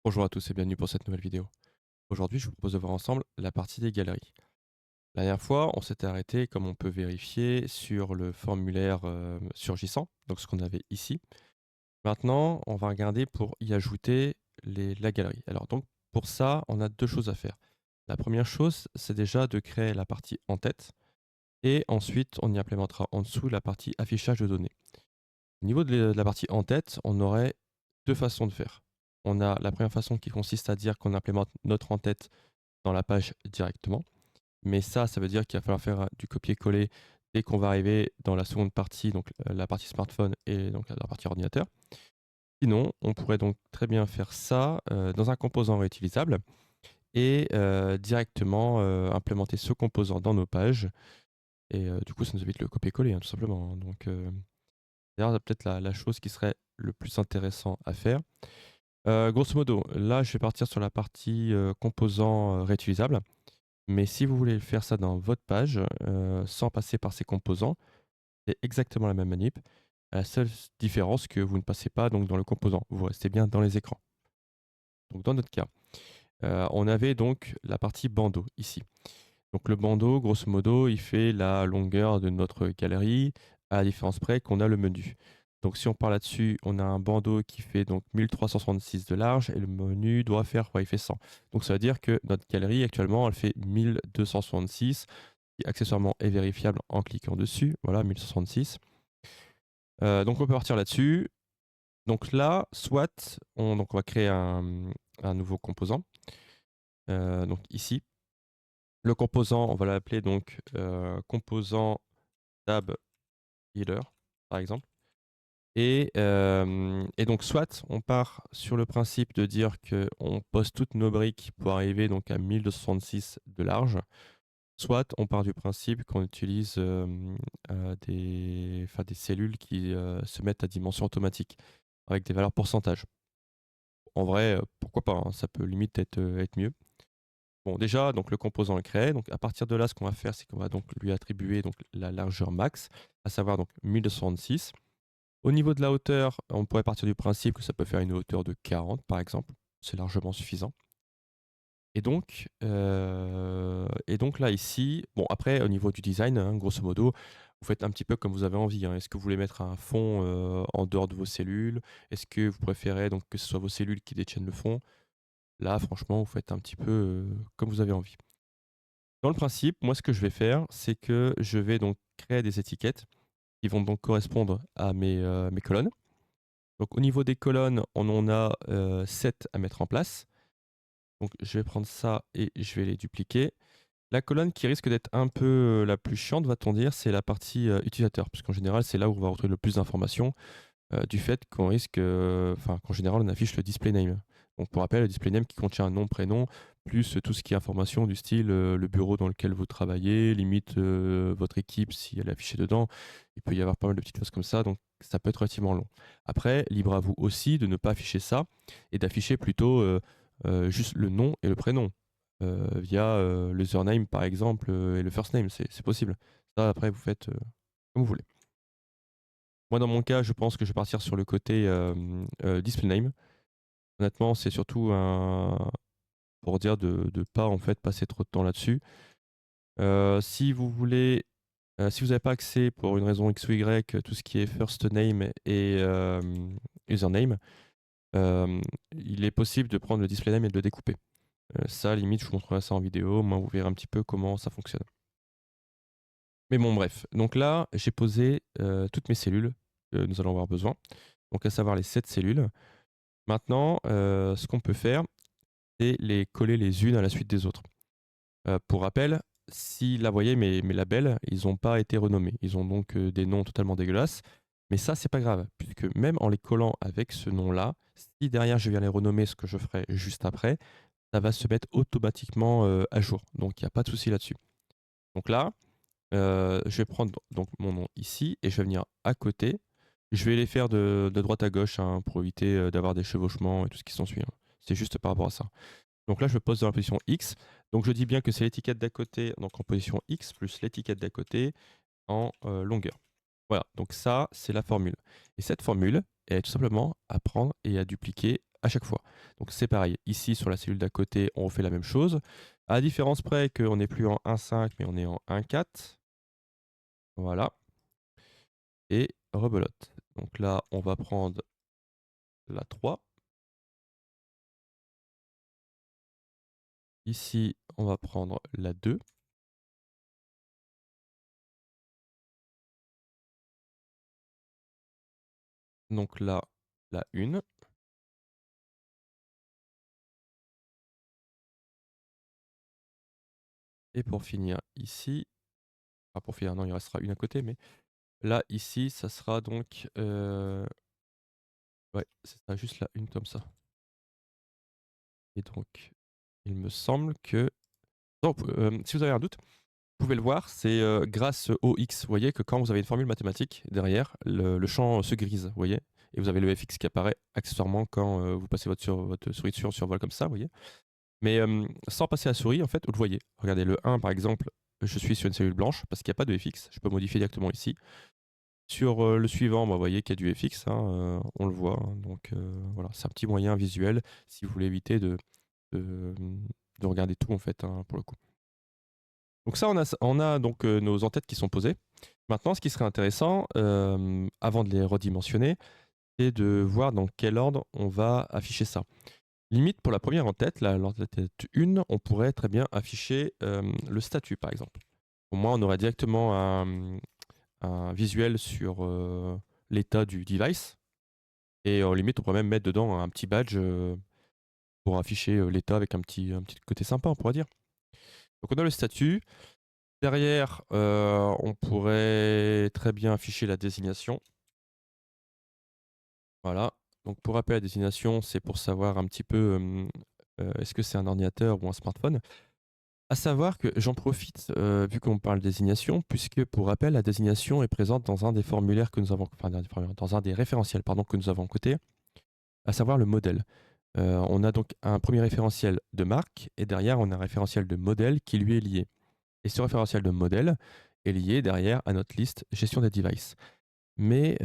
Bonjour à tous et bienvenue pour cette nouvelle vidéo. Aujourd'hui, je vous propose de voir ensemble la partie des galeries. La dernière fois, on s'était arrêté, comme on peut vérifier, sur le formulaire surgissant, donc ce qu'on avait ici. Maintenant, on va regarder pour y ajouter la galerie. Alors donc, pour ça, on a deux choses à faire. La première chose, c'est déjà de créer la partie en tête et ensuite, on y implémentera en dessous la partie affichage de données. Au niveau de la partie en tête, on aurait deux façons de faire. On a la première façon qui consiste à dire qu'on implémente notre en tête dans la page directement. Mais ça veut dire qu'il va falloir faire du copier-coller dès qu'on va arriver dans la seconde partie, donc la partie smartphone et donc la partie ordinateur. Sinon, on pourrait donc très bien faire ça dans un composant réutilisable et directement implémenter ce composant dans nos pages. Et du coup, ça nous évite le copier-coller, hein, tout simplement, hein. Donc, d'ailleurs, peut-être la chose qui serait le plus intéressant à faire. Grosso modo, là, je vais partir sur la partie composants réutilisables. Mais si vous voulez faire ça dans votre page, sans passer par ces composants, c'est exactement la même manip. La seule différence que vous ne passez pas donc dans le composant, vous restez bien dans les écrans. Donc dans notre cas, on avait donc la partie bandeau ici. Donc le bandeau, grosso modo, il fait la longueur de notre galerie, à la différence près qu'on a le menu. Donc si on part là-dessus, on a un bandeau qui fait donc 1366 de large et le menu doit faire, ouais, il fait 100. Donc ça veut dire que notre galerie actuellement, elle fait 1266, qui accessoirement est vérifiable en cliquant dessus. Voilà, 1066. Donc on peut partir là-dessus. Donc là, soit donc on va créer un nouveau composant. Donc ici, le composant, on va l'appeler donc composant tab header, par exemple. Et donc, soit on part sur le principe de dire qu'on pose toutes nos briques pour arriver donc à 1266 de large, soit on part du principe qu'on utilise des cellules qui se mettent à dimension automatique avec des valeurs pourcentage. En vrai, pourquoi pas, hein, ça peut limite être mieux. Bon, déjà, donc le composant est créé. Donc, à partir de là, ce qu'on va faire, c'est qu'on va donc lui attribuer donc la largeur max, à savoir donc 1266. Au niveau de la hauteur, on pourrait partir du principe que ça peut faire une hauteur de 40, par exemple. C'est largement suffisant. Et donc là, ici, bon, après, au niveau du design, hein, grosso modo, vous faites un petit peu comme vous avez envie, hein. Est-ce que vous voulez mettre un fond en dehors de vos cellules? Est-ce que vous préférez donc que ce soit vos cellules qui détiennent le fond? Là, franchement, vous faites un petit peu comme vous avez envie. Dans le principe, moi, ce que je vais faire, c'est que je vais donc créer des étiquettes qui vont donc correspondre à mes colonnes. Donc, au niveau des colonnes, on en a 7 à mettre en place. Donc, je vais prendre ça et je vais les dupliquer. La colonne qui risque d'être un peu la plus chiante, va-t-on dire, c'est la partie utilisateur, puisqu'en général, c'est là où on va retrouver le plus d'informations. Du fait qu'on risque, enfin qu'en général on affiche le display name. Donc pour rappel, le display name qui contient un nom, prénom, plus tout ce qui est information du style le bureau dans lequel vous travaillez, limite votre équipe si elle est affichée dedans. Il peut y avoir pas mal de petites choses comme ça, donc ça peut être relativement long. Après, libre à vous aussi de ne pas afficher ça et d'afficher plutôt juste le nom et le prénom via le username par exemple et le first name, c'est possible. Ça après vous faites comme vous voulez. Moi, dans mon cas, je pense que je vais partir sur le côté display name. Honnêtement, c'est surtout pour dire de ne pas en fait passer trop de temps là-dessus. Si vous voulez, si vous n'avez pas accès pour une raison X ou Y, tout ce qui est first name et username, il est possible de prendre le display name et de le découper. Ça, limite, je vous montrerai ça en vidéo. Moi, vous verrez un petit peu comment ça fonctionne. Mais bon, bref. Donc là, j'ai posé toutes mes cellules que nous allons avoir besoin. Donc à savoir les 7 cellules. Maintenant, ce qu'on peut faire, c'est les coller les unes à la suite des autres. Pour rappel, si là, vous voyez, mes labels, ils n'ont pas été renommés. Ils ont donc des noms totalement dégueulasses. Mais ça, c'est pas grave, puisque même en les collant avec ce nom-là, si derrière je viens les renommer, ce que je ferai juste après, ça va se mettre automatiquement à jour. Donc il n'y a pas de souci là-dessus. Donc là, je vais prendre donc mon nom ici et je vais venir à côté. Je vais les faire de droite à gauche hein, pour éviter d'avoir des chevauchements et tout ce qui s'ensuit, hein. C'est juste par rapport à ça. Donc là, je me pose dans la position X. Donc je dis bien que c'est l'étiquette d'à côté, donc en position X, plus l'étiquette d'à côté en longueur. Voilà, donc ça, c'est la formule. Et cette formule est tout simplement à prendre et à dupliquer à chaque fois. Donc c'est pareil, ici sur la cellule d'à côté, on refait la même chose. À la différence près qu'on n'est plus en 1,5 mais on est en 1,4. Voilà, et rebelote. Donc là, on va prendre la 3. Ici, on va prendre la 2. Donc là, la 1. Et pour finir ici, enfin pour finir, non, il restera une à côté, mais là, ici, ça sera donc, ouais, ce sera juste la 1 comme ça. Et donc, il me semble que donc, si vous avez un doute, vous pouvez le voir, c'est, grâce au X. Vous voyez que quand vous avez une formule mathématique derrière, le champ se grise, vous voyez? Et vous avez le FX qui apparaît accessoirement quand, vous passez votre souris dessus en survol comme ça, vous voyez? Mais, sans passer la souris, en fait, vous le voyez. Regardez le 1 par exemple, je suis sur une cellule blanche parce qu'il y a pas de FX, je peux modifier directement ici. Sur, le suivant, bah, vous voyez qu'il y a du FX, hein, on le voit, hein, donc, voilà, c'est un petit moyen visuel si vous voulez éviter de, de regarder tout en fait, hein, pour le coup. Donc ça, on a donc, nos en-têtes qui sont posées. Maintenant, ce qui serait intéressant, avant de les redimensionner, c'est de voir dans quel ordre on va afficher ça. Limite, pour la première en-tête, l'en-tête 1, on pourrait très bien afficher, le statut, par exemple. Au moins, on aurait directement un visuel sur, l'état du device et en limite, on pourrait même mettre dedans un petit badge, pour afficher, l'état avec un petit côté sympa, on pourrait dire. Donc on a le statut. Derrière, on pourrait très bien afficher la désignation. Voilà. Donc pour rappel, la désignation, c'est pour savoir un petit peu, est-ce que c'est un ordinateur ou un smartphone? À savoir que j'en profite, vu qu'on parle désignation, puisque pour rappel, la désignation est présente dans un des formulaires que nous avons enfin dans un des référentiels, pardon, que nous avons côté, à savoir le modèle. On a donc un premier référentiel de marque et derrière, on a un référentiel de modèle qui lui est lié. Et ce référentiel de modèle est lié derrière à notre liste gestion des devices. Mais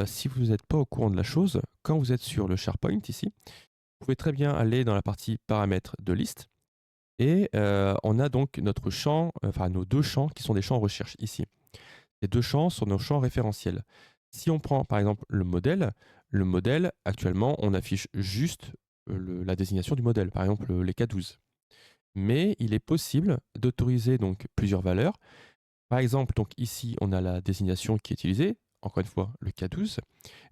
si vous n'êtes pas au courant de la chose, quand vous êtes sur le SharePoint ici, vous pouvez très bien aller dans la partie paramètres de liste et on a donc notre champ, enfin nos 2 champs qui sont des champs recherche ici. Ces 2 champs sont nos champs référentiels. Si on prend par exemple le modèle actuellement, on affiche juste, la désignation du modèle, par exemple, les K12. Mais il est possible d'autoriser donc plusieurs valeurs. Par exemple, donc ici, on a la désignation qui est utilisée, encore une fois, le K12,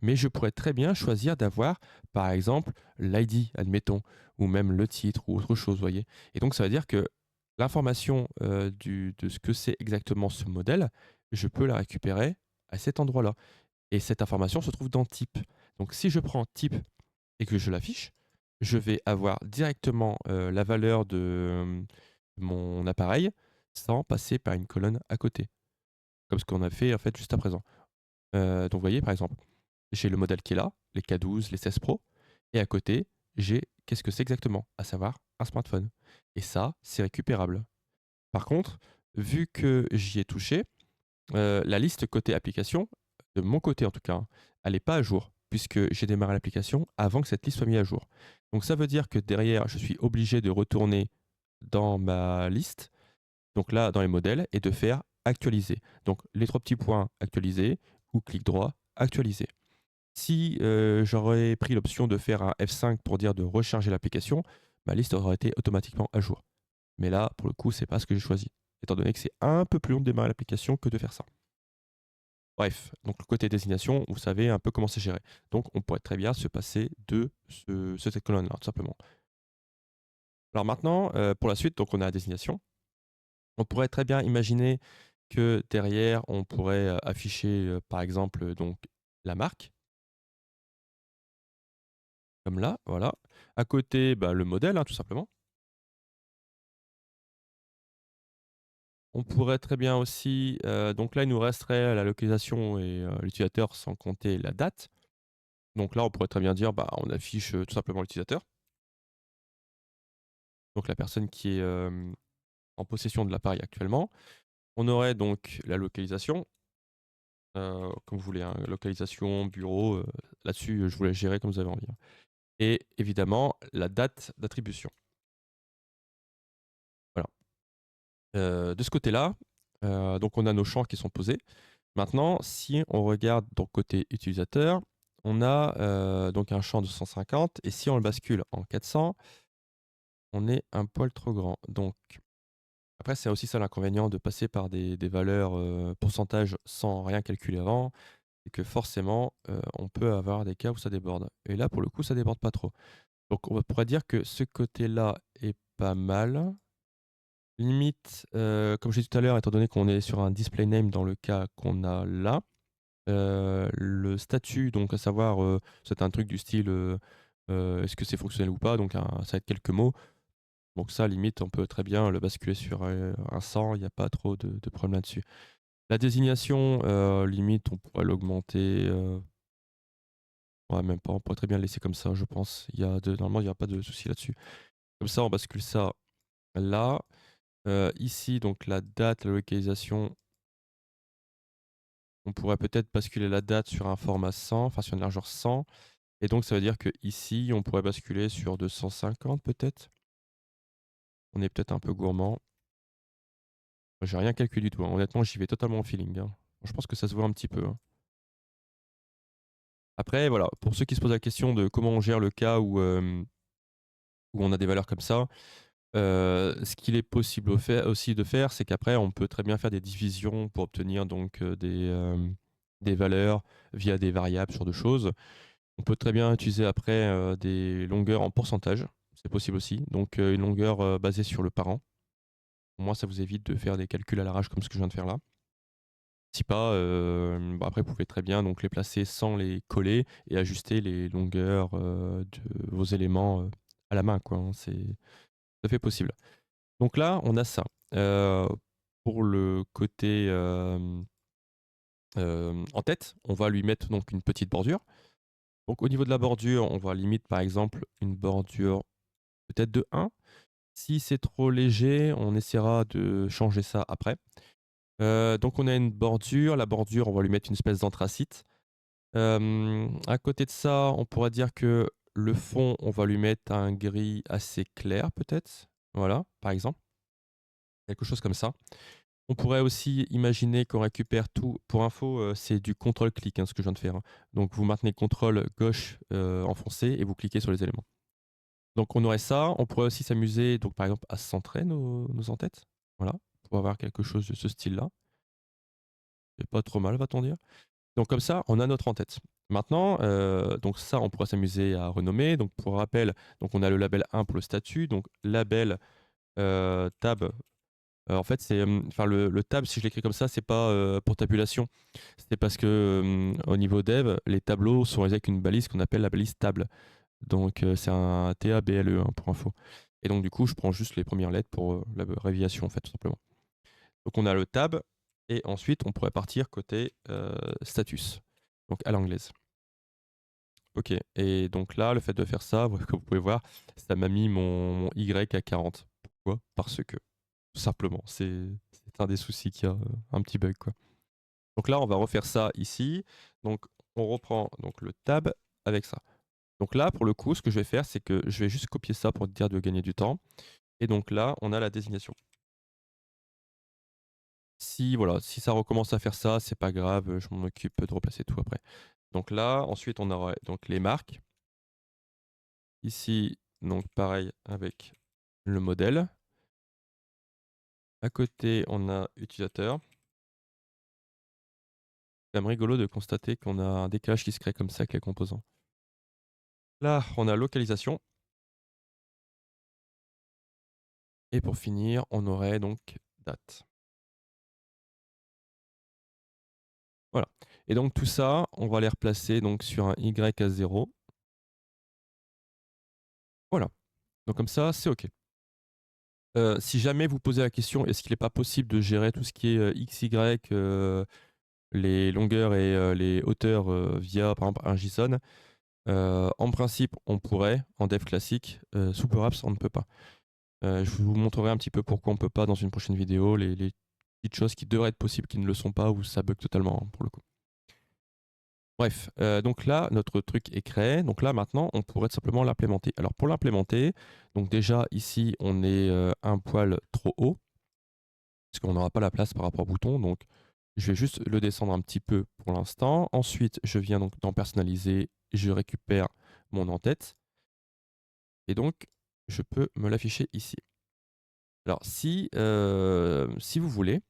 mais je pourrais très bien choisir d'avoir, par exemple, l'ID, admettons, ou même le titre ou autre chose, vous voyez. Et donc, ça veut dire que l'information de ce que c'est exactement ce modèle, je peux la récupérer à cet endroit-là. Et cette information se trouve dans type. Donc, si je prends type et que je l'affiche, je vais avoir directement la valeur de mon appareil sans passer par une colonne à côté, comme ce qu'on a fait en fait juste à présent. Donc vous voyez par exemple, j'ai le modèle qui est là, les K12, les 16 Pro, et à côté, j'ai qu'est-ce que c'est exactement? À savoir un smartphone. Et ça, c'est récupérable. Par contre, vu que j'y ai touché, la liste côté application, de mon côté en tout cas, hein, elle n'est pas à jour, puisque j'ai démarré l'application avant que cette liste soit mise à jour. Donc ça veut dire que derrière, je suis obligé de retourner dans ma liste, donc là, dans les modèles, et de faire actualiser. Donc les 3 petits points actualiser, ou clic droit, actualiser. Si j'aurais pris l'option de faire un F5 pour dire de recharger l'application, ma liste aurait été automatiquement à jour. Mais là, pour le coup, c'est pas ce que j'ai choisi, étant donné que c'est un peu plus long de démarrer l'application que de faire ça. Bref, donc le côté désignation, vous savez un peu comment c'est géré. Donc on pourrait très bien se passer de cette colonne-là, tout simplement. Alors maintenant, pour la suite, donc on a la désignation. On pourrait très bien imaginer que derrière, on pourrait afficher, par exemple, donc la marque, comme là, voilà. À côté, bah, le modèle, hein, tout simplement. On pourrait très bien aussi, donc là, il nous resterait la localisation et l'utilisateur sans compter la date. Donc là, on pourrait très bien dire, bah, on affiche, tout simplement l'utilisateur. Donc la personne qui est, en possession de l'appareil actuellement. On aurait donc la localisation, comme vous voulez, hein, localisation, bureau, là-dessus, je vous laisse gérer comme vous avez envie, hein. et évidemment la date d'attribution. Voilà. De ce côté-là, donc on a nos champs qui sont posés. Maintenant, si on regarde donc côté utilisateur, on a, donc un champ de 150 et si on le bascule en 400, on est un poil trop grand. Donc après, c'est aussi ça l'inconvénient de passer par des valeurs, pourcentages sans rien calculer avant, c'est que forcément, on peut avoir des cas où ça déborde et là, pour le coup, ça déborde pas trop. Donc on pourrait dire que ce côté-là est pas mal. Limite, comme j'ai dit tout à l'heure, étant donné qu'on est sur un display name dans le cas qu'on a là, le statut, donc à savoir, c'est un truc du style, est-ce que c'est fonctionnel ou pas? Donc ça va être quelques mots. Donc ça, limite, on peut très bien le basculer sur, un 100, il n'y a pas trop de problème là-dessus. La désignation, limite, on pourrait l'augmenter, ouais, même pas, on pourrait très bien le laisser comme ça, je pense. Normalement, il y a pas de souci là-dessus. Comme ça, on bascule ça là. Ici, donc la date, la localisation, on pourrait peut-être basculer la date sur un format 100, enfin sur une largeur 100 et donc ça veut dire qu'ici, on pourrait basculer sur 250 peut-être? On est peut-être un peu gourmand. J'ai rien calculé du tout, hein. Honnêtement, j'y vais totalement au feeling, hein. Je pense que ça se voit un petit peu, hein. Après voilà, pour ceux qui se posent la question de comment on gère le cas où on a des valeurs comme ça, ce qu'il est possible aussi de faire, c'est qu'après on peut très bien faire des divisions pour obtenir donc, des valeurs via des variables, ce genre de choses. On peut très bien utiliser après, des longueurs en pourcentage, c'est possible aussi. Donc, une longueur, basée sur le parent. Au moins ça vous évite de faire des calculs à l'arrache comme ce que je viens de faire là. Si pas, bah, après vous pouvez très bien donc les placer sans les coller et ajuster les longueurs, de vos éléments, à la main quoi, hein. C'est tout à fait possible. Donc là, on a ça. Heu, pour le côté, en tête, on va lui mettre donc une petite bordure. Donc au niveau de la bordure, on va limite par exemple une bordure peut-être de 1. Si c'est trop léger, on essaiera de changer ça après. Donc on a une bordure, la bordure, on va lui mettre une espèce d'anthracite. À côté de ça, on pourrait dire que le fond, on va lui mettre un gris assez clair peut-être. Voilà, par exemple, quelque chose comme ça. On pourrait aussi imaginer qu'on récupère tout pour info, c'est du contrôle-clic, hein, ce que je viens de faire, hein. Donc vous maintenez CTRL gauche, enfoncé et vous cliquez sur les éléments. Donc on aurait ça, on pourrait aussi s'amuser donc par exemple à centrer nos en-têtes, voilà, pour avoir quelque chose de ce style-là. C'est pas trop mal, va-t-on dire? Donc comme ça, on a notre en-tête. Maintenant, donc ça, on pourra s'amuser à renommer. Donc pour rappel, donc on a le label 1 pour le statut, donc label, tab, en fait, c'est, enfin le tab, si je l'écris comme ça, c'est pas, pour tabulation. C'est parce que, au niveau dev, les tableaux sont réalisés avec une balise qu'on appelle la balise table. Donc c'est un TABLE, hein, pour info et donc du coup, je prends juste les premières lettres pour, l'abréviation, en fait, tout simplement. Donc on a le tab et ensuite on pourrait partir côté, status, donc à l'anglaise. OK et donc là, le fait de faire ça, comme vous pouvez voir, ça m'a mis mon Y à 40. Pourquoi? Parce que, tout simplement, c'est un des soucis qu'il y a, un petit bug, quoi. Donc là, on va refaire ça ici. Donc on reprend donc le tab avec ça. Donc là, pour le coup, ce que je vais faire, c'est que je vais juste copier ça pour te dire de gagner du temps et donc là, on a la désignation. Si voilà, si ça recommence à faire ça, c'est pas grave, je m'en occupe de replacer tout après. Donc là, ensuite, on aura donc les marques. Ici, donc pareil avec le modèle. À côté, on a utilisateur. C'est quand même rigolo de constater qu'on a un décalage qui se crée comme ça avec les composants. Là, on a localisation. Et pour finir, on aurait donc date. Voilà. Et donc tout ça, on va les replacer donc sur un Y à 0. Voilà. Donc comme ça, c'est OK. Si jamais vous posez la question, est-ce qu'il n'est pas possible de gérer tout ce qui est X, Y, les longueurs et les hauteurs via par exemple un JSON? En principe, on pourrait, en dev classique, sous Power Apps, on ne peut pas. Je vous montrerai un petit peu pourquoi on ne peut pas dans une prochaine vidéo, les petites choses qui devraient être possibles qui ne le sont pas ou ça bug totalement, hein, pour le coup. Bref, donc là, notre truc est créé. Donc là, maintenant, on pourrait tout simplement l'implémenter. Alors pour l'implémenter, donc déjà ici, on est, un poil trop haut, parce qu'on n'aura pas la place par rapport au bouton. Donc je vais juste le descendre un petit peu pour l'instant. Ensuite, je viens donc dans personnaliser, je récupère mon en-tête et donc je peux me l'afficher ici. Alors si vous voulez,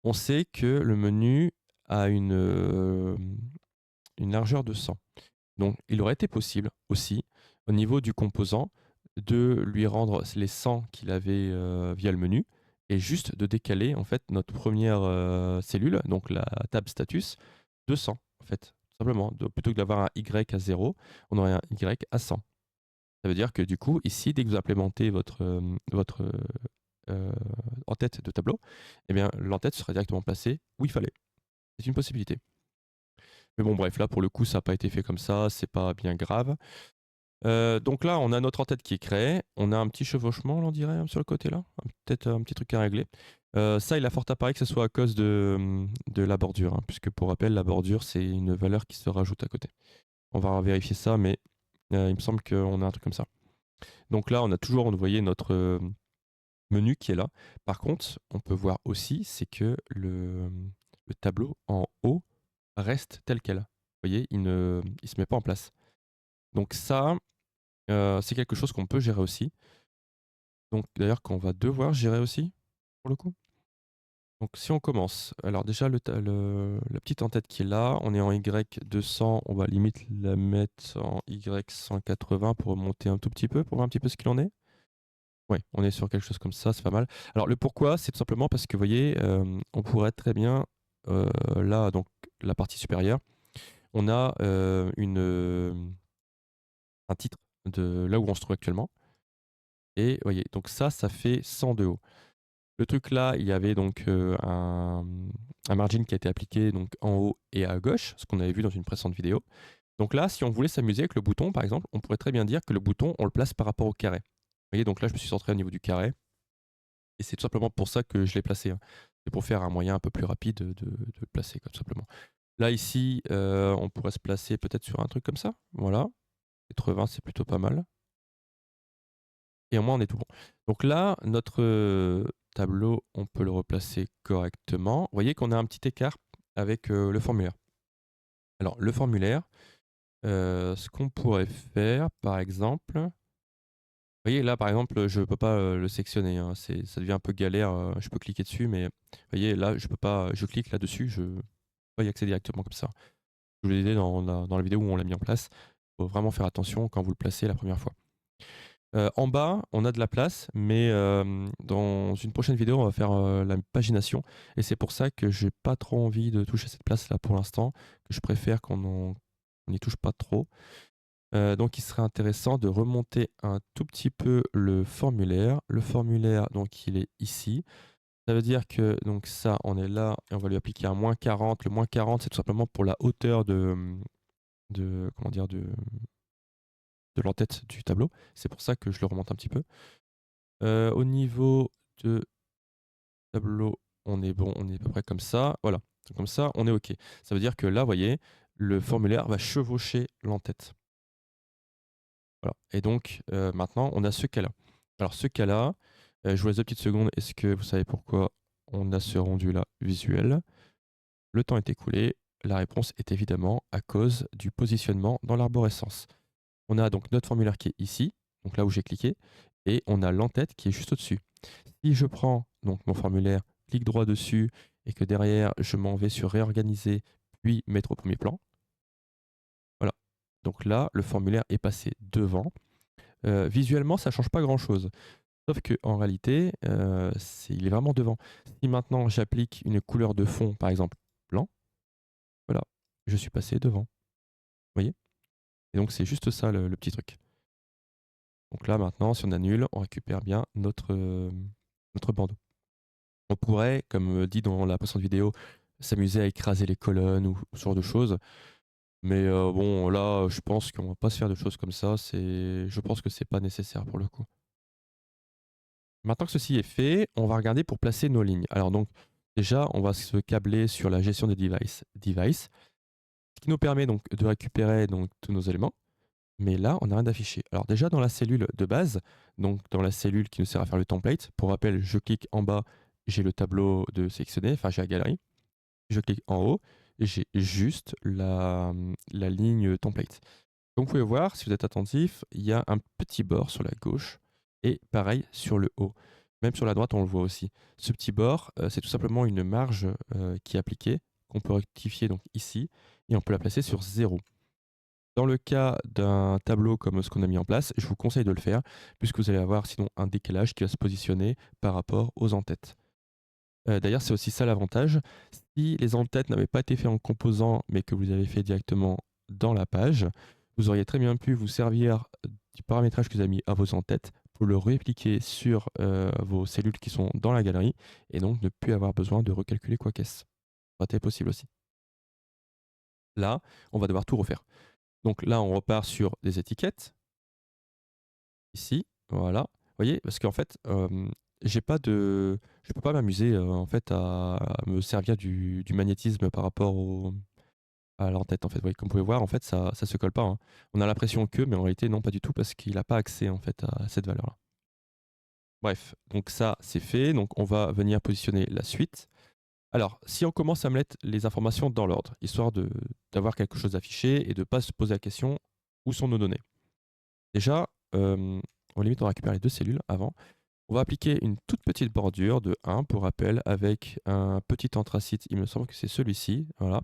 on sait que le menu a une largeur de 100. Donc, il aurait été possible aussi, au niveau du composant, de lui rendre les 100 qu'il avait via le menu et juste de décaler en fait notre première cellule, donc la table status, de 100 en fait. Tout simplement. Plutôt que d'avoir un Y à 0, on aurait un Y à 100. Ça veut dire que du coup, ici, dès que vous implémentez votre en-tête de tableau, eh bien, l'en-tête sera directement placée où il fallait. C'est une possibilité. Mais bon, bref, là, pour le coup, ça n'a pas été fait comme ça, c'est pas bien grave. Donc là, on a notre en-tête qui est créée. On a un petit chevauchement, on dirait, sur le côté là. Peut-être un petit truc à régler. Ça, il a fort à parier que ce soit à cause de la bordure, hein, puisque pour rappel, la bordure, c'est une valeur qui se rajoute à côté. On va vérifier ça, mais il me semble qu'on a un truc comme ça. Donc là, on a toujours, vous voyez, notre menu qui est là. Par contre, on peut voir aussi, c'est que le tableau en haut reste tel quel. Vous voyez, il se met pas en place. Donc ça, c'est quelque chose qu'on peut gérer aussi. Donc d'ailleurs qu'on va devoir gérer aussi, pour le coup. Donc si on commence, alors déjà la petite en-tête qui est là, on est en Y200, on va limite la mettre en Y180 pour remonter un tout petit peu, pour voir un petit peu ce qu'il en est. Oui, on est sur quelque chose comme ça, c'est pas mal. Alors le pourquoi, c'est tout simplement parce que vous voyez, on pourrait très bien, là, donc la partie supérieure, on a un titre de là où on se trouve actuellement. Et vous voyez, donc ça fait 100 de haut. Le truc là, il y avait donc un margin qui a été appliqué donc en haut et à gauche, ce qu'on avait vu dans une précédente vidéo. Donc là, si on voulait s'amuser avec le bouton, par exemple, on pourrait très bien dire que le bouton, on le place par rapport au carré. Vous voyez, donc là, je me suis centré au niveau du carré. Et c'est tout simplement pour ça que je l'ai placé, hein. C'est pour faire un moyen un peu plus rapide de le placer, tout simplement. Là, ici, on pourrait se placer peut-être sur un truc comme ça. Voilà. 80, c'est plutôt pas mal. Et au moins, on est tout bon. Donc là, notre tableau, on peut le replacer correctement. Vous voyez qu'on a un petit écart avec le formulaire. Alors, le formulaire, ce qu'on pourrait faire, par exemple, vous voyez là, par exemple, je ne peux pas le sectionner, hein. Ça devient un peu galère. Je peux cliquer dessus, mais vous voyez là, je peux pas. Je clique là-dessus, je ne peux pas y accéder directement comme ça. Je vous l'ai dit dans la vidéo où on l'a mis en place. Il faut vraiment faire attention quand vous le placez la première fois. En bas, on a de la place, mais dans une prochaine vidéo, on va faire la pagination. Et c'est pour ça que j'ai pas trop envie de toucher cette place-là pour l'instant, que je préfère qu'on n'y touche pas trop. Donc, il serait intéressant de remonter un tout petit peu le formulaire. Le formulaire, donc, il est ici. Ça veut dire que donc ça, on est là et on va lui appliquer un -40. Le -40, c'est tout simplement pour la hauteur comment dire, de l'entête du tableau. C'est pour ça que je le remonte un petit peu. Au niveau de tableau, on est bon, on est à peu près comme ça. Voilà, comme ça, on est OK. Ça veut dire que là, vous voyez, le formulaire va chevaucher l'entête. Voilà. Et donc, maintenant, on a ce cas-là. Alors, ce cas-là, je vous laisse 2 petites secondes. Est-ce que vous savez pourquoi on a ce rendu-là visuel? Le temps est écoulé. La réponse est évidemment à cause du positionnement dans l'arborescence. On a donc notre formulaire qui est ici, donc là où j'ai cliqué, et on a l'entête qui est juste au-dessus. Si je prends donc mon formulaire, clique droit dessus, et que derrière, je m'en vais sur réorganiser, puis mettre au premier plan, voilà. Donc là, le formulaire est passé devant. Visuellement, ça ne change pas grand-chose. Sauf qu'en réalité, il est vraiment devant. Si maintenant j'applique une couleur de fond, par exemple blanc, voilà, je suis passé devant. Vous voyez? Et donc c'est juste ça le petit truc. Donc là maintenant, si on annule, on récupère bien notre bandeau. On pourrait, comme dit dans la précédente vidéo, s'amuser à écraser les colonnes ou ce genre de choses. Mais bon, là, je pense qu'on va pas se faire de choses comme ça. Je pense que c'est pas nécessaire pour le coup. Maintenant que ceci est fait, on va regarder pour placer nos lignes. Alors donc, déjà, on va se câbler sur la gestion des devices. Ce qui nous permet donc de récupérer donc tous nos éléments. Mais là, on n'a rien d'affiché. Alors déjà dans la cellule de base, donc dans la cellule qui nous sert à faire le template, pour rappel, je clique en bas, j'ai le tableau de sélectionner, enfin j'ai la galerie. Je clique en haut et j'ai juste la ligne template. Comme vous pouvez voir, si vous êtes attentif, il y a un petit bord sur la gauche et pareil sur le haut. Même sur la droite, on le voit aussi. Ce petit bord, c'est tout simplement une marge qui est appliquée, qu'on peut rectifier donc ici, et on peut la placer sur 0. Dans le cas d'un tableau comme ce qu'on a mis en place, je vous conseille de le faire, puisque vous allez avoir sinon un décalage qui va se positionner par rapport aux en-têtes. D'ailleurs, c'est aussi ça l'avantage. Si les en-têtes n'avaient pas été faits en composant, mais que vous avez fait directement dans la page, vous auriez très bien pu vous servir du paramétrage que vous avez mis à vos en-têtes pour le répliquer sur vos cellules qui sont dans la galerie et donc ne plus avoir besoin de recalculer quoi qu'est-ce. Ça aurait été possible aussi. Là, on va devoir tout refaire. Donc là, on repart sur des étiquettes. Ici, voilà. Vous voyez? Parce qu'en fait, j'ai pas de je peux pas m'amuser, en fait, à me servir du magnétisme par rapport à l'entête, en fait. Vous voyez? Comme vous pouvez voir, en fait, ça se colle pas, hein. On a l'impression que, mais en réalité, non, pas du tout, parce qu'il a pas accès, en fait, à cette valeur-là. Bref, donc ça, c'est fait. Donc on va venir positionner la suite. Alors, si on commence à mettre les informations dans l'ordre, histoire d'avoir quelque chose d'affiché et de pas se poser la question: «Où sont nos données?» Déjà, limite, on récupère les 2 cellules avant. On va appliquer une toute petite bordure de 1 pour rappel avec un petit anthracite, il me semble que c'est celui-ci, voilà.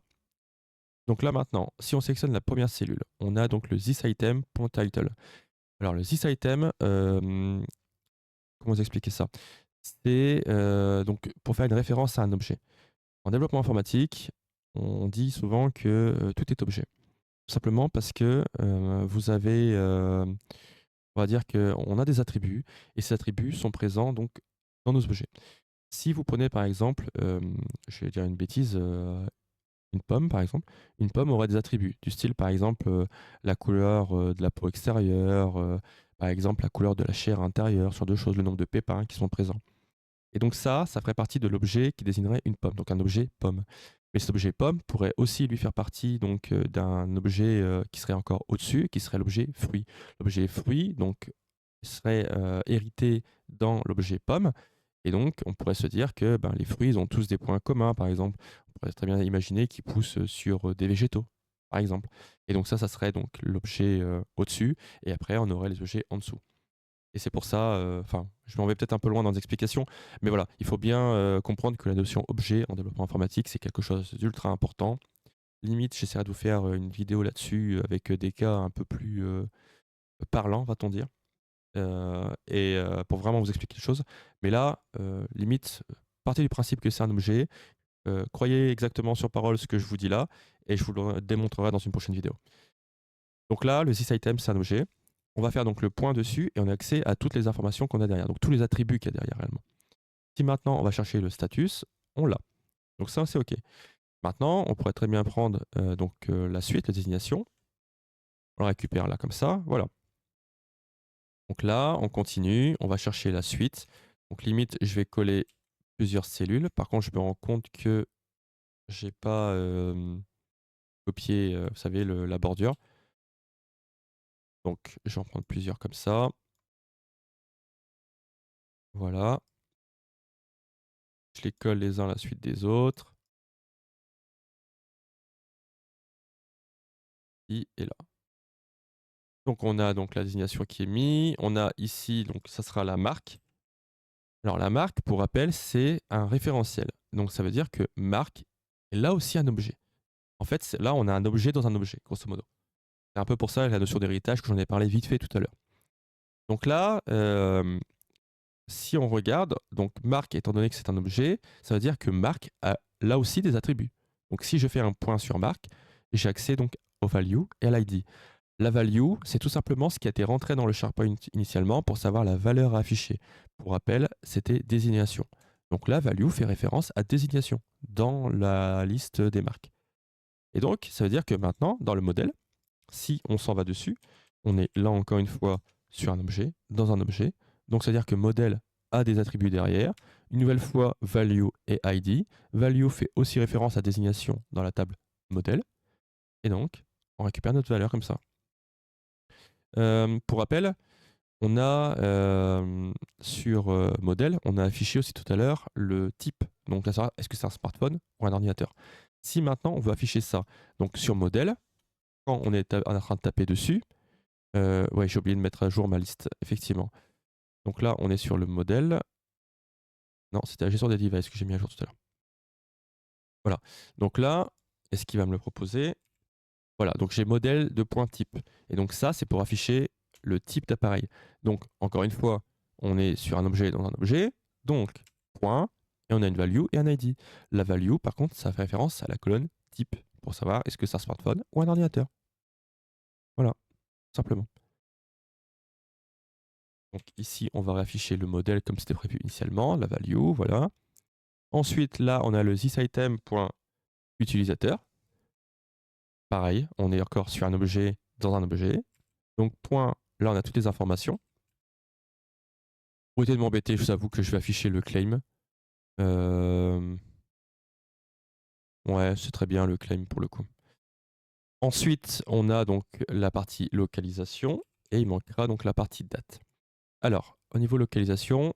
Donc là maintenant, si on sélectionne la première cellule, on a donc le thisItem.title. Alors le thisItem, comment vous expliquer ça? C'est donc pour faire une référence à un objet. En développement informatique, on dit souvent que tout est objet. Tout simplement parce que vous avez, on va dire qu'on a des attributs et ces attributs sont présents donc dans nos objets. Si vous prenez par exemple, je vais dire une bêtise, une pomme par exemple, une pomme aurait des attributs du style par exemple, la couleur, de la peau extérieure, par exemple la couleur de la chair intérieure, ce genre de choses, le nombre de pépins qui sont présents et donc ça ferait partie de l'objet qui désignerait une pomme, donc un objet pomme. Mais cet objet pomme pourrait aussi lui faire partie donc, d'un objet, qui serait encore au-dessus, qui serait l'objet fruit. L'objet fruit donc serait, hérité dans l'objet pomme et donc on pourrait se dire que, ben, les fruits, ils ont tous des points communs. Par exemple, on pourrait très bien imaginer qu'ils poussent, sur, des végétaux, par exemple et donc ça serait donc l'objet, au-dessus et après on aurait les objets en dessous et c'est pour ça, enfin, je m'en vais peut-être un peu loin dans les explications, mais voilà, il faut bien, comprendre que la notion objet en développement informatique, c'est quelque chose d'ultra important. Limite, j'essaierai de vous faire, une vidéo là-dessus, avec, des cas un peu plus, parlants, va-t-on dire. Pour vraiment vous expliquer les choses. Mais là, limite, partez du principe que c'est un objet, croyez exactement sur parole ce que je vous dis là et je vous le démontrerai dans une prochaine vidéo. Donc là, le thisItem, c'est un objet. On va faire donc le point dessus et on a accès à toutes les informations qu'on a derrière, donc tous les attributs qu'il y a derrière réellement. Si maintenant on va chercher le status, on l'a. Donc ça, c'est OK. Maintenant, on pourrait très bien prendre, la suite, la désignation. On la récupère là comme ça, voilà. Donc là, on continue, on va chercher la suite. Donc limite, je vais coller plusieurs cellules. Par contre, je me rends compte que j'ai pas, copié, vous savez la bordure. Donc je vais en prendre plusieurs comme ça. Voilà. Je les colle les uns à la suite des autres. Ici et là. Donc on a donc la désignation qui est mise. On a ici, donc ça sera la marque. Alors la marque, pour rappel, c'est un référentiel. Donc ça veut dire que marque est là aussi un objet. En fait, là, on a un objet dans un objet, grosso modo. C'est un peu pour ça la notion d'héritage que j'en ai parlé vite fait tout à l'heure. Donc là, si on regarde, donc marque, étant donné que c'est un objet, ça veut dire que marque a là aussi des attributs. Donc si je fais un point sur marque, j'ai accès donc au value et à l'ID. La value, c'est tout simplement ce qui a été rentré dans le SharePoint initialement pour savoir la valeur à afficher. Pour rappel, c'était désignation. Donc la value fait référence à désignation dans la liste des marques. Et donc, ça veut dire que maintenant, dans le modèle, si on s'en va dessus, on est là encore une fois sur un objet, dans un objet. Donc, c'est-à-dire que modèle a des attributs derrière. Une nouvelle fois, value et ID. Value fait aussi référence à désignation dans la table modèle. et donc on récupère notre valeur comme ça. Pour rappel, on a sur modèle, on a affiché aussi tout à l'heure le type. Donc là, ça, est-ce que c'est un smartphone ou un ordinateur? Si maintenant on veut afficher ça, donc sur modèle, quand on est en train de taper dessus, ouais, j'ai oublié de mettre à jour ma liste, effectivement. Donc là, on est sur le modèle. Non, c'était la gestion des devices que j'ai mis à jour tout à l'heure. Voilà. Donc là, est-ce qu'il va me le proposer? Voilà, donc j'ai modèle de point type. Et donc ça, c'est pour afficher le type d'appareil. Donc, encore une fois, on est sur un objet dans un objet. Donc, point, et on a une value et un ID. La value, par contre, ça fait référence à la colonne type, pour savoir est-ce que c'est un smartphone ou un ordinateur. Voilà, simplement. Donc ici, on va réafficher le modèle comme c'était prévu initialement, la value, voilà. Ensuite, là, on a le thisItem.utilisateur. Pareil, on est encore sur un objet dans un objet. Donc, point, là, on a toutes les informations. Pour éviter de m'embêter, je vous avoue que je vais afficher le claim. Ouais, c'est très bien le claim pour le coup. Ensuite, on a donc la partie localisation et il manquera donc la partie date. Alors, au niveau localisation,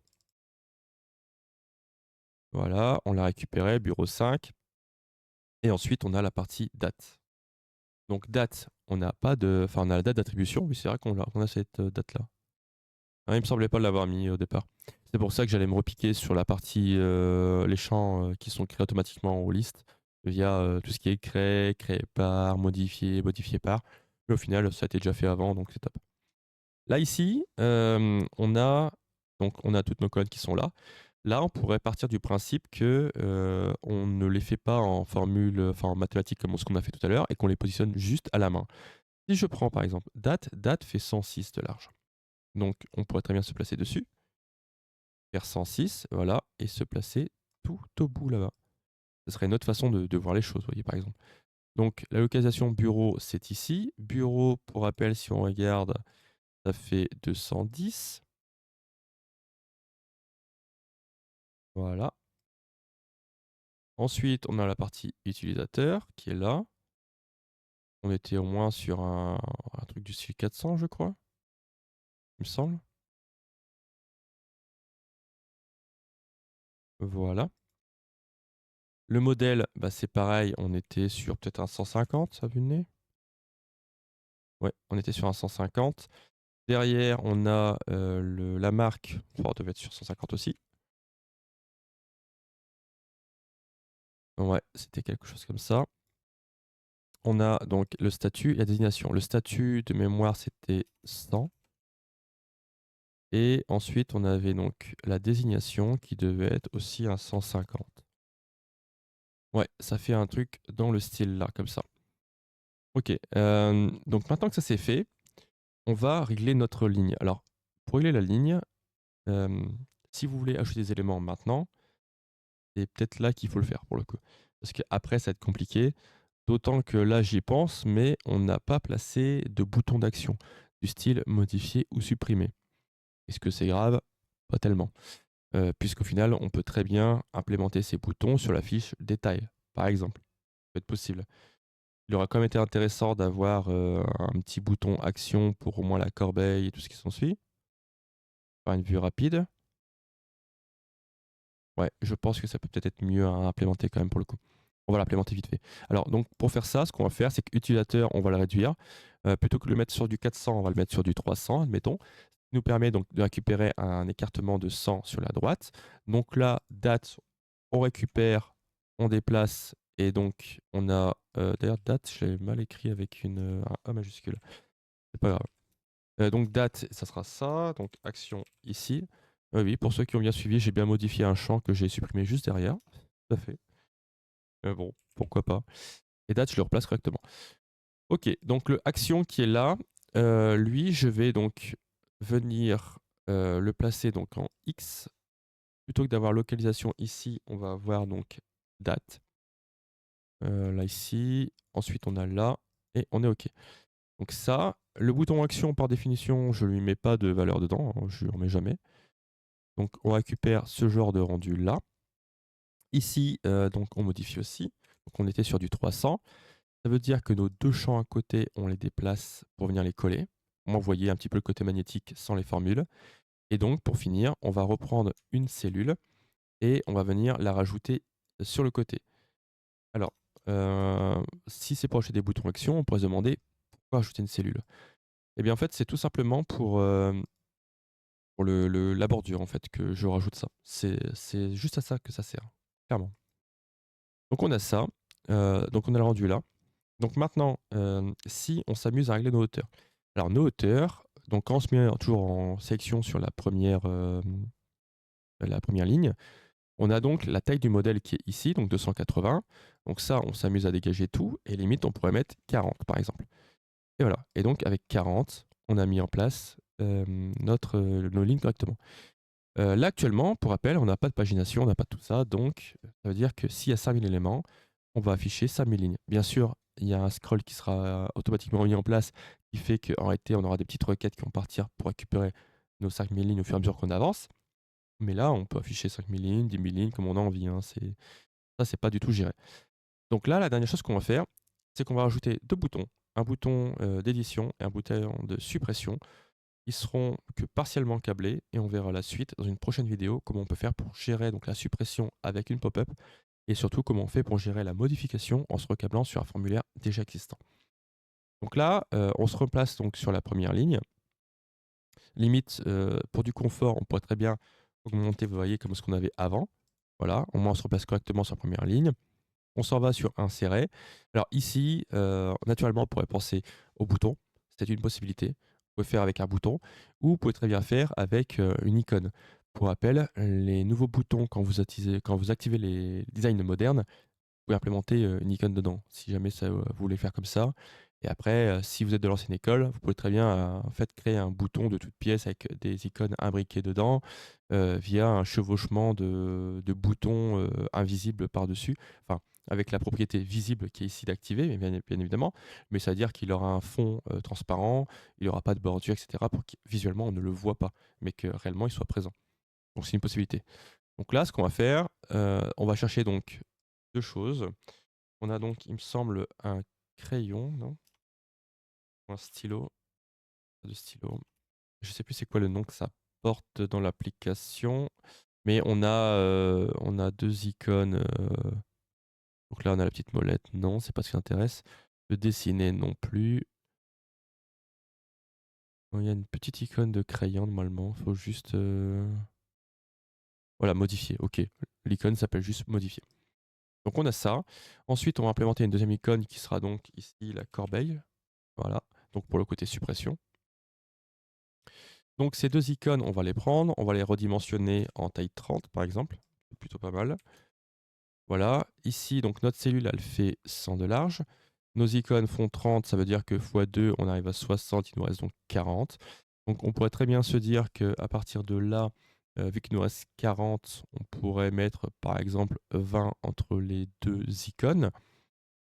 voilà, on l'a récupéré, bureau 5. Et ensuite, on a la partie date. Donc, date, on n'a pas de. Enfin, on a la date d'attribution, oui, c'est vrai qu'on a cette date-là. Ah, il me semblait pas l'avoir mis au départ. C'est pour ça que j'allais me repiquer sur la partie les champs qui sont créés automatiquement aux listes via tout ce qui est créé, créé par, modifié, modifié par. Mais au final, ça a été déjà fait avant, donc c'est top. Là ici, on a toutes nos codes qui sont là. Là, on pourrait partir du principe que on ne les fait pas en formule, enfin en mathématiques comme ce qu'on a fait tout à l'heure, et qu'on les positionne juste à la main. Si je prends par exemple date fait 106 de large. Donc on pourrait très bien se placer dessus, faire 106, voilà, et se placer tout au bout là-bas. Ce serait une autre façon de voir les choses, vous voyez par exemple. Donc la localisation bureau, c'est ici. Bureau, pour rappel, si on regarde, ça fait 210. Voilà. Ensuite, on a la partie utilisateur qui est là. On était au moins sur un truc du style 400, je crois, il me semble. Voilà. Le modèle, bah, c'est pareil, on était sur peut-être un 150, ça a vu le nez? Ouais, on était sur un 150. Derrière, on a la marque, enfin, on devait être sur 150 aussi. Ouais, c'était quelque chose comme ça. On a donc le statut et la désignation. Le statut de mémoire, c'était 100. Et ensuite, on avait donc la désignation qui devait être aussi un 150. Ouais, ça fait un truc dans le style là, comme ça. Ok, donc maintenant que ça c'est fait, on va régler notre ligne. Alors, pour régler la ligne, si vous voulez ajouter des éléments maintenant, c'est peut-être là qu'il faut le faire pour le coup. Parce qu'après, ça va être compliqué. D'autant que là, j'y pense, mais on n'a pas placé de bouton d'action du style modifier ou supprimer. Est-ce que c'est grave? Pas tellement. Puisqu'au final, on peut très bien implémenter ces boutons sur la fiche détail, par exemple. Ça peut être possible. Il aurait quand même été intéressant d'avoir un petit bouton action pour au moins la corbeille et tout ce qui s'ensuit. Faire une vue rapide. Ouais, je pense que ça peut peut-être être mieux à implémenter quand même pour le coup. On va l'implémenter vite fait. Alors, donc, pour faire ça, ce qu'on va faire, c'est qu'utilisateur, on va le réduire. Plutôt que de le mettre sur du 400, on va le mettre sur du 300, admettons. Ce qui nous permet donc de récupérer un écartement de 100 sur la droite. Donc là, date, on récupère, on déplace, et donc on a. D'ailleurs, date, je l'ai mal écrit avec un A majuscule. C'est pas grave. Donc date, ça sera ça. Donc action ici. Oui, pour ceux qui ont bien suivi, j'ai bien modifié un champ que j'ai supprimé juste derrière. Tout à fait. Bon, pourquoi pas. Et date, je le replace correctement. Ok, donc le action qui est là, lui, je vais donc venir le placer donc en X. Plutôt que d'avoir localisation ici, on va avoir donc date. Là, ici. Ensuite, on a là. Et on est OK. Donc ça, le bouton action, par définition, je lui mets pas de valeur dedans. Hein, je lui remets jamais. Donc on récupère ce genre de rendu là. Ici, donc on modifie aussi. Donc on était sur du 300. Ça veut dire que nos 2 champs à côté, on les déplace pour venir les coller. Au moins, vous voyez un petit peu le côté magnétique sans les formules et donc pour finir, on va reprendre une cellule et on va venir la rajouter sur le côté. Alors, si c'est pour ajouter des boutons action, on pourrait se demander: «Pourquoi ajouter une cellule?» Eh bien, en fait, c'est tout simplement pour le la bordure, en fait, que je rajoute ça. C'est juste à ça que ça sert, clairement. Donc on a ça, donc on a le rendu là. Donc maintenant, si on s'amuse à régler nos hauteurs. Alors nos hauteurs, donc quand on se met toujours en sélection sur la première ligne, on a donc la taille du modèle qui est ici, donc 280. Donc ça, on s'amuse à dégager tout et limite, on pourrait mettre 40 par exemple. Et voilà. Et donc avec 40, on a mis en place, nos lignes correctement. Là actuellement, pour rappel, on n'a pas de pagination, on n'a pas tout ça, donc ça veut dire que s'il y a 5000 éléments, on va afficher 5000 lignes. Bien sûr, il y a un scroll qui sera automatiquement mis en place, qui fait qu'en réalité, on aura des petites requêtes qui vont partir pour récupérer nos 5000 lignes au fur et à mesure qu'on avance. Mais là, on peut afficher 5000 lignes, 10 000 lignes, comme on a envie, hein, c'est pas du tout géré. Donc là, la dernière chose qu'on va faire, c'est qu'on va rajouter 2 boutons. Un bouton, d'édition et un bouton de suppression. Ils seront que partiellement câblés et on verra la suite dans une prochaine vidéo, comment on peut faire pour gérer donc la suppression avec une pop-up et surtout comment on fait pour gérer la modification en se recablant sur un formulaire déjà existant. Donc là, on se replace donc sur la première ligne. Limite, pour du confort, on pourrait très bien augmenter, vous voyez, comme ce qu'on avait avant. Voilà, au moins on se replace correctement sur la première ligne. On s'en va sur insérer. Alors ici, naturellement, on pourrait penser au bouton. C'est une possibilité. Vous pouvez faire avec un bouton ou vous pouvez très bien faire avec, une icône. Pour rappel, les nouveaux boutons quand vous activez les designs modernes, vous pouvez implémenter, une icône dedans, si jamais vous voulez faire comme ça. Et après, si vous êtes de l'ancienne école, vous pouvez très bien, en fait, créer un bouton de toute pièce avec des icônes imbriquées dedans, via un chevauchement de boutons, invisibles par-dessus. Enfin, avec la propriété visible qui est ici d'activer, mais bien évidemment, mais ça veut dire qu'il aura un fond, transparent, il y aura pas de bordure et cetera pour que visuellement on ne le voit pas, mais que réellement il soit présent. Donc c'est une possibilité. Donc là, ce qu'on va faire, on va chercher donc 2 choses. On a donc, il me semble, un crayon, non? Ou un stylo? Pas de stylo. Je sais plus c'est quoi le nom que ça porte dans l'application, mais on a 2 icônes, donc là, on a la petite molette, non, c'est pas ce qui intéresse. Le dessiner, non plus. Oh, il y a une petite icône de crayon normalement, faut juste, voilà, modifier, OK. L'icône s'appelle juste modifier. Donc on a ça. Ensuite, on va implémenter une deuxième icône qui sera donc ici la corbeille. Voilà, donc pour le côté suppression. Donc ces 2 icônes, on va les prendre, on va les redimensionner en taille 30 par exemple, c'est plutôt pas mal. Voilà, ici donc notre cellule elle fait 100 de large. Nos icônes font 30, ça veut dire que fois 2, on arrive à 60, il nous reste donc 40. Donc on pourrait très bien se dire qu'à partir de là, vu qu'il nous reste 40, on pourrait mettre par exemple 20 entre les 2 icônes.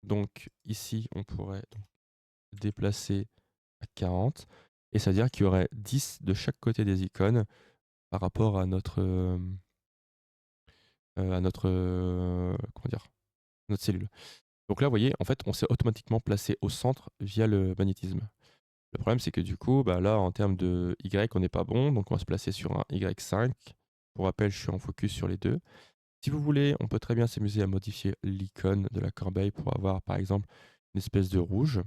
Donc ici, on pourrait donc déplacer à 40 et ça veut dire qu'il y aurait 10 de chaque côté des icônes par rapport à notre, comment dire? Notre cellule. Donc là, vous voyez, en fait, on s'est automatiquement placé au centre via le magnétisme. Le problème, c'est que du coup, bah, là, en termes de Y, on n'est pas bon, donc on va se placer sur un Y5. Pour rappel, je suis en focus sur les 2. Si vous voulez, on peut très bien s'amuser à modifier l'icône de la corbeille pour avoir, par exemple, une espèce de rouge.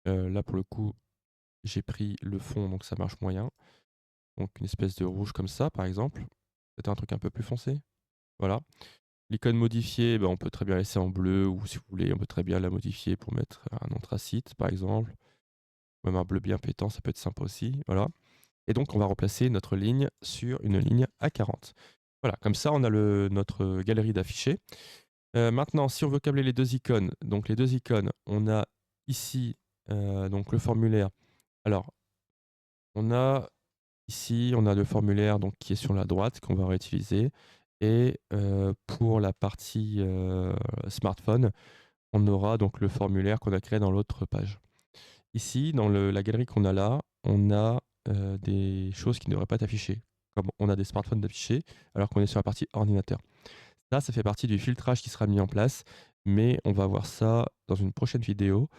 Là, pour le coup, j'ai pris le fond, donc ça marche moyen. Donc une espèce de rouge comme ça, par exemple. Peut-être un truc un peu plus foncé. Voilà. L'icône modifiée, ben, on peut très bien laisser en bleu ou si vous voulez, on peut très bien la modifier pour mettre un anthracite, par exemple. Même un bleu bien pétant, ça peut être sympa aussi. Voilà. Et donc, on va remplacer notre ligne sur une ligne A40. Voilà, comme ça, on a notre galerie d'affichés. Maintenant, si on veut câbler les 2 icônes, donc les 2 icônes, on a ici donc le formulaire. Alors, on a ici, on a le formulaire donc, qui est sur la droite qu'on va réutiliser. Et pour la partie smartphone, on aura donc le formulaire qu'on a créé dans l'autre page. Ici, dans la galerie qu'on a là, on a des choses qui ne devraient pas être affichées, comme on a des smartphones d'affichés alors qu'on est sur la partie ordinateur. Ça fait partie du filtrage qui sera mis en place mais on va voir ça dans une prochaine vidéo,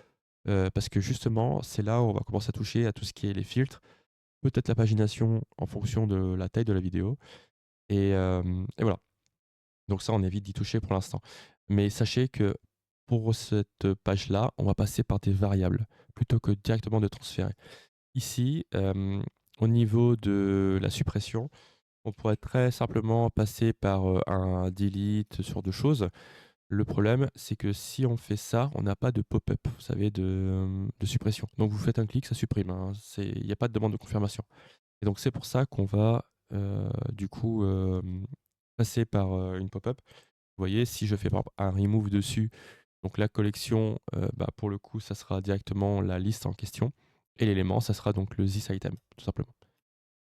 parce que justement, c'est là où on va commencer à toucher à tout ce qui est les filtres, peut-être la pagination en fonction de la taille de la vidéo et voilà. Donc ça, on évite d'y toucher pour l'instant. Mais sachez que pour cette page-là, on va passer par des variables plutôt que directement de transférer. Ici, au niveau de la suppression, on pourrait très simplement passer par, un delete, ce genre de choses. Le problème, c'est que si on fait ça, on n'a pas de pop-up, vous savez, de suppression. Donc vous faites un clic, ça supprime, hein, il n'y a pas de demande de confirmation. Et donc c'est pour ça qu'on va, du coup, passer par, une pop-up. Vous voyez, si je fais par exemple un remove dessus, donc la collection, bah, pour le coup, ça sera directement la liste en question et l'élément, ça sera donc le this item, tout simplement.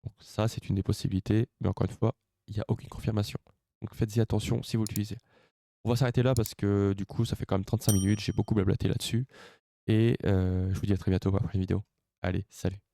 Donc ça, c'est une des possibilités, mais encore une fois, il y a aucune confirmation. Donc faites-y attention si vous l'utilisez. On va s'arrêter là parce que du coup, ça fait quand même 35 minutes, j'ai beaucoup blablaté là-dessus et je vous dis à très bientôt pour la prochaine vidéo. Allez, salut!